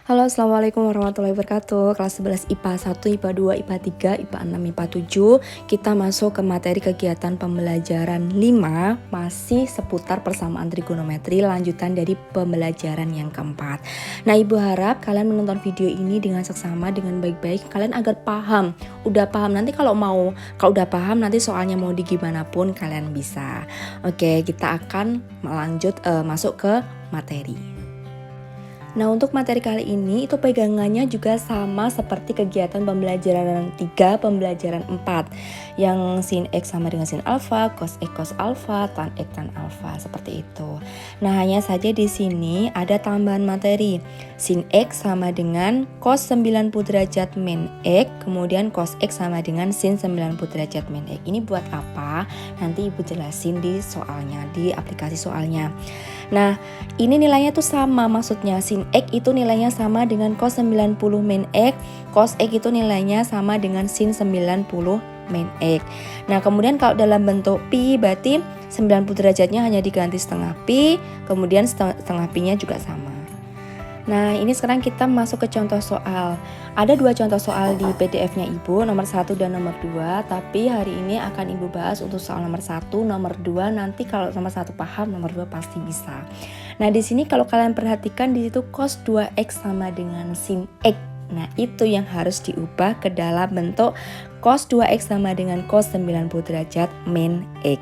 Halo, Assalamualaikum warahmatullahi wabarakatuh. Kelas 11 IPA 1, IPA 2, IPA 3, IPA 6, IPA 7. Kita masuk ke materi kegiatan pembelajaran 5, masih seputar persamaan trigonometri, lanjutan dari pembelajaran yang keempat. Nah, Ibu harap kalian menonton video ini dengan seksama, dengan baik-baik, kalian agar paham. Udah paham, nanti kalau udah paham, nanti soalnya mau di gimana pun kalian bisa. Oke, kita akan masuk ke materi. Nah, untuk materi kali ini itu pegangannya juga sama seperti kegiatan pembelajaran 3, pembelajaran 4 yang sin X sama dengan sin alfa, cos X cos alfa, tan X tan alfa, seperti itu. Nah, hanya saja di sini ada tambahan materi. Sin X sama dengan cos 90 derajat min X, kemudian cos X sama dengan sin 90 derajat min X. Ini buat apa? Nanti Ibu jelasin di soalnya, di aplikasi soalnya. Nah, ini nilainya tuh sama, maksudnya sin X itu nilainya sama dengan cos 90 min X, cos X itu nilainya sama dengan sin 90 min X. Nah, kemudian kalau dalam bentuk pi berarti 90 derajatnya hanya diganti setengah pi, kemudian setengah pi-nya juga sama. Nah, ini sekarang kita masuk ke contoh soal. Ada 2 contoh soal di PDF-nya Ibu, nomor 1 dan nomor 2. Tapi hari ini akan Ibu bahas untuk soal nomor 1, nomor 2. Nanti kalau nomor 1 paham, nomor 2 pasti bisa. Nah, di sini kalau kalian perhatikan di situ cos 2X sama dengan sin X. Nah, itu yang harus diubah ke dalam bentuk cos 2X sama dengan cos 90 derajat min X.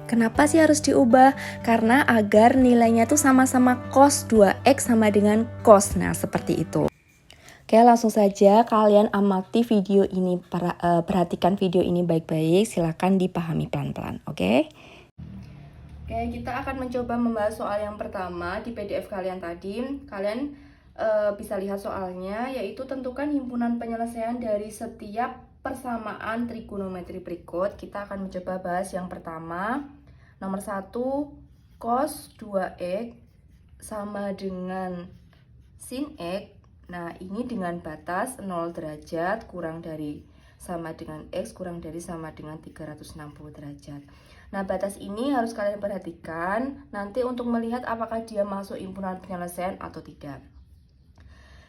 Kenapa sih harus diubah? Karena agar nilainya tuh sama-sama cos 2X sama dengan cos. Nah, seperti itu. Oke, langsung saja kalian amati video ini, perhatikan video ini baik-baik. Silahkan dipahami pelan-pelan, oke? Oke, kita akan mencoba membahas soal yang pertama di PDF kalian tadi. Kalian bisa lihat soalnya, yaitu tentukan himpunan penyelesaian dari setiap persamaan trigonometri berikut. Kita akan mencoba bahas yang pertama. Nomor 1, cos 2X sama dengan sin X. Nah, ini dengan batas 0 derajat kurang dari sama dengan X kurang dari sama dengan 360 derajat. Nah, batas ini harus kalian perhatikan nanti untuk melihat apakah dia masuk himpunan penyelesaian atau tidak.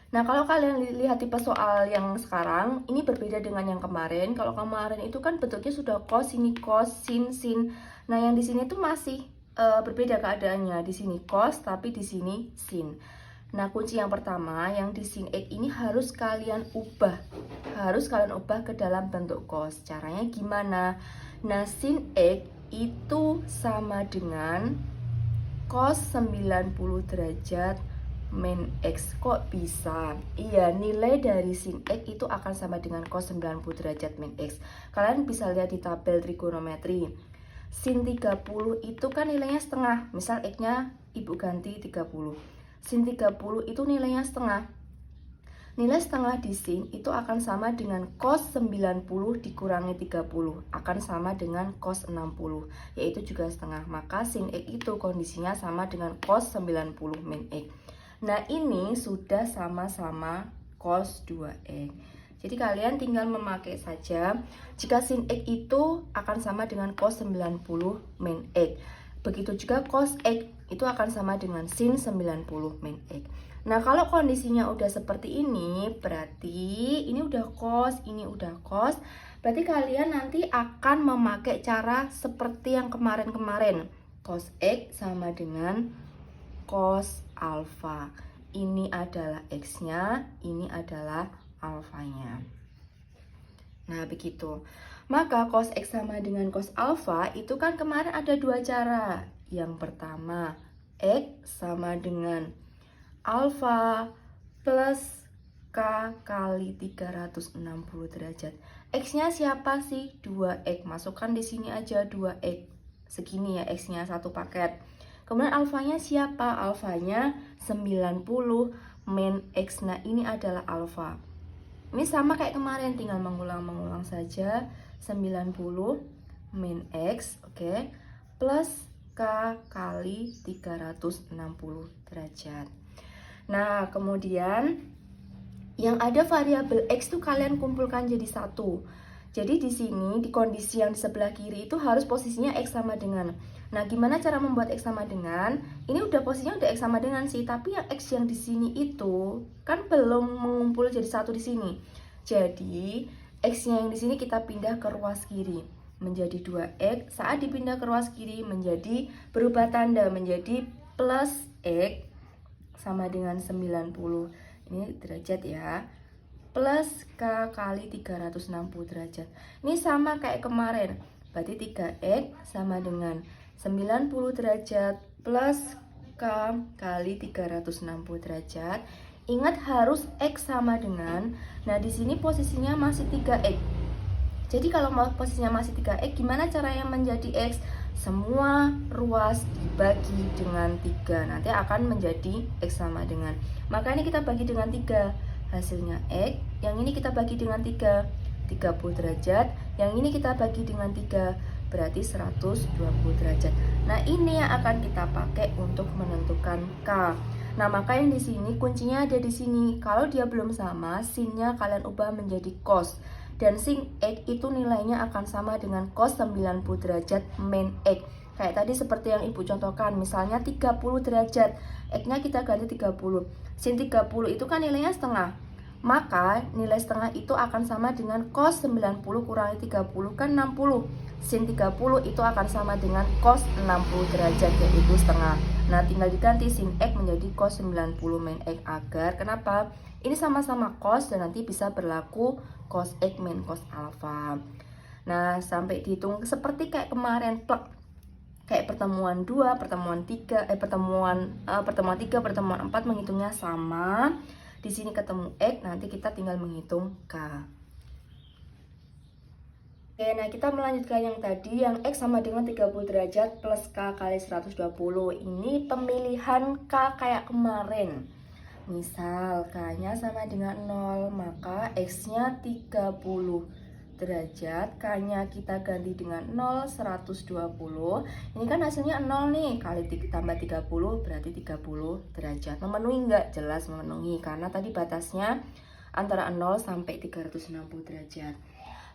Nah, kalau kalian lihat tipe soal yang sekarang, ini berbeda dengan yang kemarin. Kalau kemarin itu kan bentuknya sudah cos, ini cos, sin, sin. Nah, yang di sini tuh masih berbeda keadaannya. Di sini cos, tapi di sini sin. Nah, kunci yang pertama, yang di sin X ini harus kalian ubah. Harus kalian ubah ke dalam bentuk cos. Caranya gimana? Nah, sin X itu sama dengan cos 90 derajat min X. Kok bisa? Iya, nilai dari sin X itu akan sama dengan cos 90 derajat min X. Kalian bisa lihat di tabel trigonometri. Sin 30 itu kan nilainya setengah. Misal X-nya Ibu ganti 30. Sin 30 itu nilainya setengah. Nilai setengah di sin itu akan sama dengan cos 90 dikurangi 30. Akan sama dengan cos 60, yaitu juga setengah. Maka sin X itu kondisinya sama dengan cos 90 min X. Nah, ini sudah sama-sama cos 2X. Jadi kalian tinggal memakai saja jika sin X itu akan sama dengan cos 90 min X. Begitu juga cos X itu akan sama dengan sin 90 min X. Nah, kalau kondisinya udah seperti ini, berarti ini udah cos, ini udah cos. Berarti kalian nanti akan memakai cara seperti yang kemarin-kemarin. Cos X sama dengan cos alfa. Ini adalah X-nya, ini adalah alfanya. Nah, begitu. Maka cos X sama dengan cos alfa itu kan kemarin ada 2 cara. Yang pertama, X sama dengan alfa plus K kali 360 derajat. X-nya siapa sih? 2X. Masukkan di sini aja 2X. Segini ya X-nya, satu paket. Kemudian alfanya siapa? Alfanya 90 min X. Nah, ini adalah alfa. Ini sama kayak kemarin, tinggal mengulang-mengulang saja. 90 min X, oke, plus K kali 360 derajat. Nah, kemudian yang ada variabel X tuh kalian kumpulkan jadi satu. Jadi di sini di kondisi yang di sebelah kiri itu harus posisinya X sama dengan. Nah, gimana cara membuat X sama dengan? Ini udah posisinya udah X sama dengan sih, tapi yang X yang di sini itu kan belum mengumpul jadi satu di sini. Jadi X-nya yang di sini kita pindah ke ruas kiri menjadi 2X. Saat dipindah ke ruas kiri menjadi berubah tanda menjadi plus X sama dengan 90. Ini derajat ya. Plus K kali 360 derajat. Ini sama kayak kemarin. Berarti 3X sama dengan 90 derajat plus K kali 360 derajat. Ingat harus X sama dengan. Nah, di sini posisinya masih 3X. Jadi kalau posisinya masih 3X, gimana caranya menjadi X? Semua ruas dibagi dengan 3. Nanti akan menjadi X sama dengan. Maka ini kita bagi dengan 3. Hasilnya X, yang ini kita bagi dengan 3, 30 derajat. Yang ini kita bagi dengan 3, berarti 120 derajat. Nah, ini yang akan kita pakai untuk menentukan K. Nah, maka yang di sini kuncinya ada di sini. Kalau dia belum sama, sinnya kalian ubah menjadi cos. Dan sin X itu nilainya akan sama dengan cos 90 derajat min X. Kayak tadi seperti yang Ibu contohkan, misalnya 30 derajat, X-nya kita ganti 30. Sin 30 itu kan nilainya setengah. Maka nilai setengah itu akan sama dengan cos 90 kurangi 30 kan 60. Sin 30 itu akan sama dengan cos 60 derajat, yaitu setengah. Nah, tinggal diganti sin X menjadi cos 90 min X agar kenapa? Ini sama-sama cos dan nanti bisa berlaku cos X min cos alpha. Nah, sampai dihitung seperti kayak kemarin, plek. Kayak pertemuan 2, pertemuan 3, pertemuan 3, pertemuan 4 menghitungnya sama. Di sini ketemu X, nanti kita tinggal menghitung K. Oke, nah kita melanjutkan yang tadi, yang X sama dengan 30 derajat plus K kali 120. Ini pemilihan K kayak kemarin. Misal K-nya sama dengan 0, maka X-nya 30 derajat, K-nya kita ganti dengan 0, 120. Ini kan hasilnya 0 nih, kali tambah 30 berarti 30 derajat. Memenuhi enggak? Jelas memenuhi, karena tadi batasnya antara 0 sampai 360 derajat.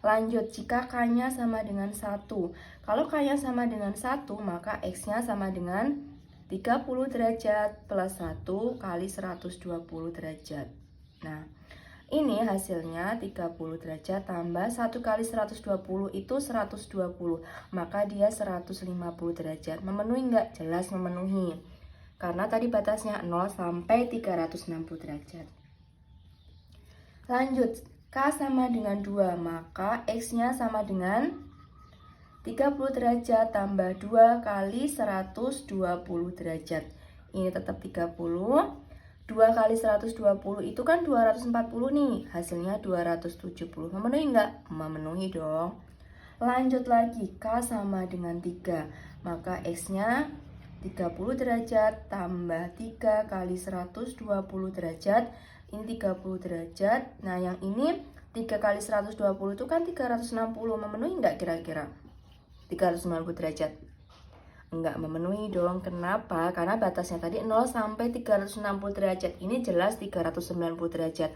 Lanjut, jika K-nya sama dengan 1. Kalau K-nya sama dengan 1, maka X-nya sama dengan 30 derajat plus 1 kali 120 derajat. Nah, ini hasilnya 30 derajat tambah 1 kali 120 itu 120. Maka dia 150 derajat. Memenuhi enggak? Jelas memenuhi. Karena tadi batasnya 0 sampai 360 derajat. Lanjut, K sama dengan 2. Maka X-nya sama dengan 30 derajat tambah 2 kali 120 derajat. Ini tetap 30. 2 kali 120 itu kan 240 nih. Hasilnya 270. Memenuhi enggak? Memenuhi dong. Lanjut lagi, K sama dengan 3. Maka X-nya 30 derajat tambah 3 kali 120 derajat. Ini 30 derajat. Nah, yang ini 3 kali 120 itu kan 360. Memenuhi enggak kira-kira? 390 derajat. Enggak memenuhi dong. Kenapa? Karena batasnya tadi 0 sampai 360 derajat. Ini jelas 390 derajat.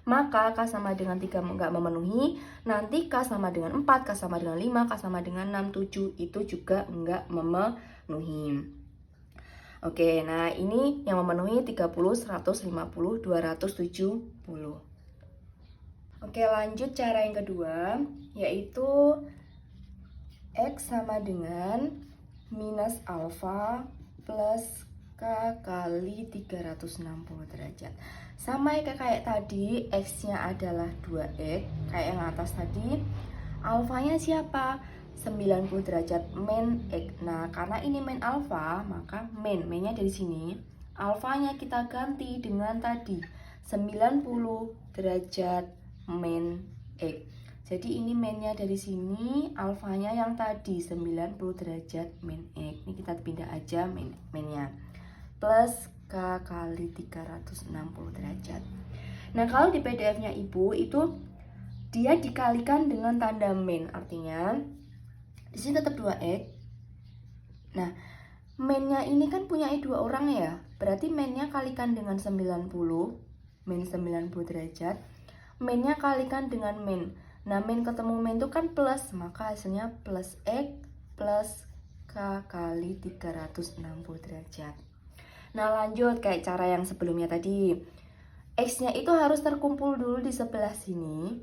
Maka K sama dengan 3 enggak memenuhi. Nanti K sama dengan 4, K sama dengan 5, K sama dengan 6, 7. Itu juga enggak memenuhi. Oke, nah ini yang memenuhi 30, 150, 270. Oke, lanjut cara yang kedua, yaitu X sama dengan minus alfa plus K kali 360 derajat. Sama ya kayak tadi, X-nya adalah 2X, kayak yang atas tadi. Alfanya siapa? 90 derajat min X. Nah, karena ini min alfa, maka min-nya dari sini. Alfanya kita ganti dengan tadi, 90 derajat min X. Jadi ini min-nya dari sini, alfanya yang tadi 90 derajat min X. Ini kita pindah aja min-nya. Plus K kali 360 derajat. Nah, kalau di PDF-nya Ibu itu dia dikalikan dengan tanda min. Artinya di sini tetap 2X. Nah, min-nya ini kan punya dua orang ya. Berarti min-nya kalikan dengan 90, min 90 derajat. Min-nya kalikan dengan min. Nah, min ketemu min itu kan plus, maka hasilnya plus X plus K kali 360 derajat. Nah, lanjut kayak cara yang sebelumnya tadi. X-nya itu harus terkumpul dulu di sebelah sini,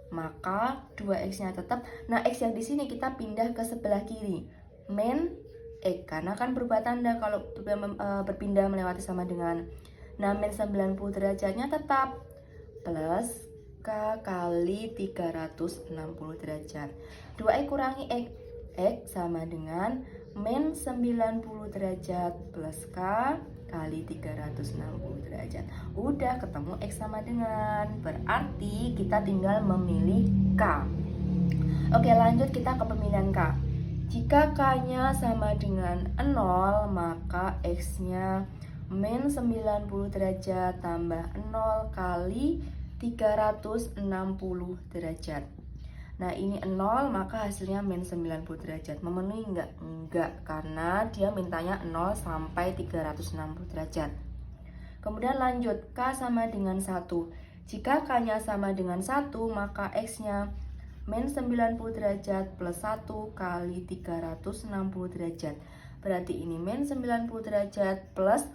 maka 2X-nya tetap. Nah, X yang di sini kita pindah ke sebelah kiri. Min X, karena kan berubah tanda kalau berpindah melewati sama dengan. Nah, min 90 derajatnya tetap plus K kali 360 derajat. 2X kurangi X, X sama dengan min 90 derajat plus K kali 360 derajat. Udah ketemu X sama dengan, berarti kita tinggal memilih K. Oke, lanjut kita ke pemilihan K. Jika K-nya sama dengan 0, maka X-nya min 90 derajat tambah 0 kali 360 derajat. Nah, ini 0, maka hasilnya min 90 derajat. Memenuhi enggak? Enggak, karena dia mintanya 0 sampai 360 derajat. Kemudian lanjut, K sama dengan 1. Jika K-nya sama dengan 1, maka X-nya min 90 derajat plus 1 kali 360 derajat. Berarti ini min 90 derajat plus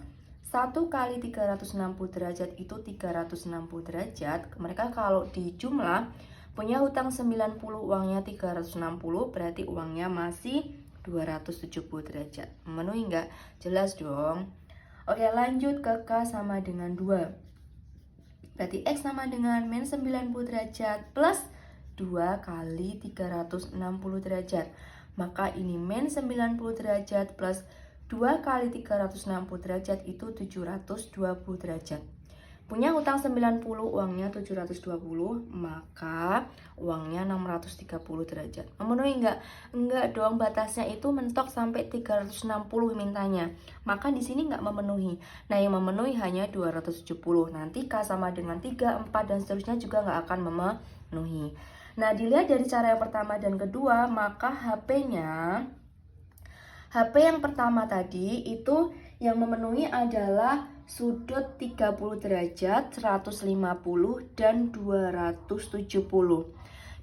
1 kali 360 derajat itu 360 derajat. Mereka kalau dijumlah punya hutang 90, uangnya 360, berarti uangnya masih 270 derajat. Memenuhi enggak? Jelas dong. Oke, lanjut ke K sama dengan 2. Berarti X sama dengan min 90 derajat plus 2 kali 360 derajat. Maka ini min 90 derajat plus 2 kali 360 derajat itu 720 derajat. Punya hutang 90, uangnya 720, maka uangnya 630 derajat. Memenuhi enggak? Enggak dong, batasnya itu mentok sampai 360 mintanya. Maka di sini enggak memenuhi. Nah, yang memenuhi hanya 270. Nanti K sama dengan 3, 4, dan seterusnya juga enggak akan memenuhi. Nah, dilihat dari cara yang pertama dan kedua, maka HP yang pertama tadi itu yang memenuhi adalah sudut 30 derajat, 150, dan 270.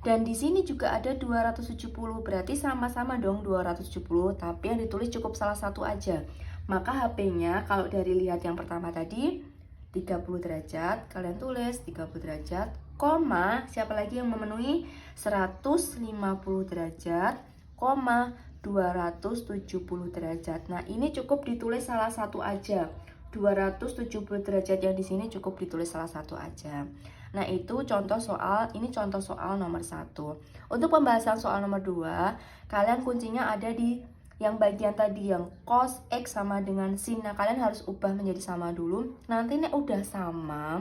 Dan di sini juga ada 270, berarti sama-sama dong 270, tapi yang ditulis cukup salah satu aja. Maka HP-nya kalau dari lihat yang pertama tadi 30 derajat, kalian tulis 30 derajat, koma, siapa lagi yang memenuhi 150 derajat, koma 270 derajat. Nah, ini cukup ditulis salah satu aja. 270 derajat yang di sini cukup ditulis salah satu aja. Nah, itu contoh soal, ini contoh soal nomor 1. Untuk pembahasan soal nomor 2, kalian kuncinya ada di yang bagian tadi yang cos X sama dengan sin. Nah, kalian harus ubah menjadi sama dulu. Nanti ini udah sama,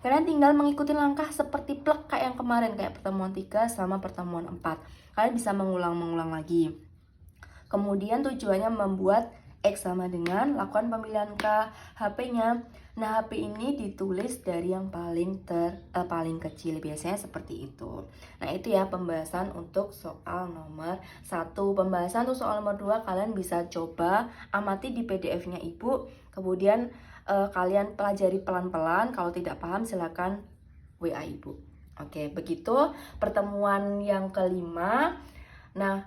kalian tinggal mengikuti langkah seperti plek kayak yang kemarin, kayak pertemuan 3 sama pertemuan 4. Kalian bisa mengulang-mengulang lagi. Kemudian tujuannya membuat X sama dengan, lakukan pemilihan K, HP-nya. Nah, HP ini ditulis dari yang paling kecil, biasanya seperti itu. Nah, itu ya pembahasan untuk soal nomor 1. Pembahasan untuk soal nomor 2 kalian bisa coba amati di PDF-nya Ibu. Kemudian kalian pelajari pelan-pelan. Kalau tidak paham silakan WA Ibu. Oke, begitu pertemuan yang kelima. Nah,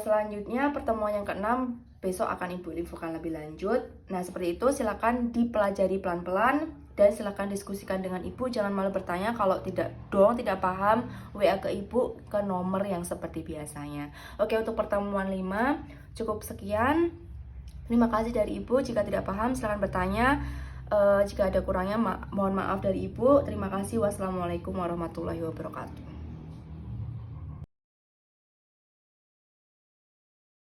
selanjutnya pertemuan yang keenam besok akan Ibu infokan lebih lanjut. Nah, seperti itu, silakan dipelajari pelan-pelan dan silakan diskusikan dengan Ibu. Jangan malu bertanya. Kalau tidak paham, WA ke Ibu ke nomor yang seperti biasanya. Oke, untuk pertemuan 5 cukup sekian. Terima kasih dari Ibu. Jika tidak paham silakan bertanya. Jika ada kurangnya mohon maaf dari Ibu. Terima kasih. Wassalamualaikum warahmatullahi wabarakatuh.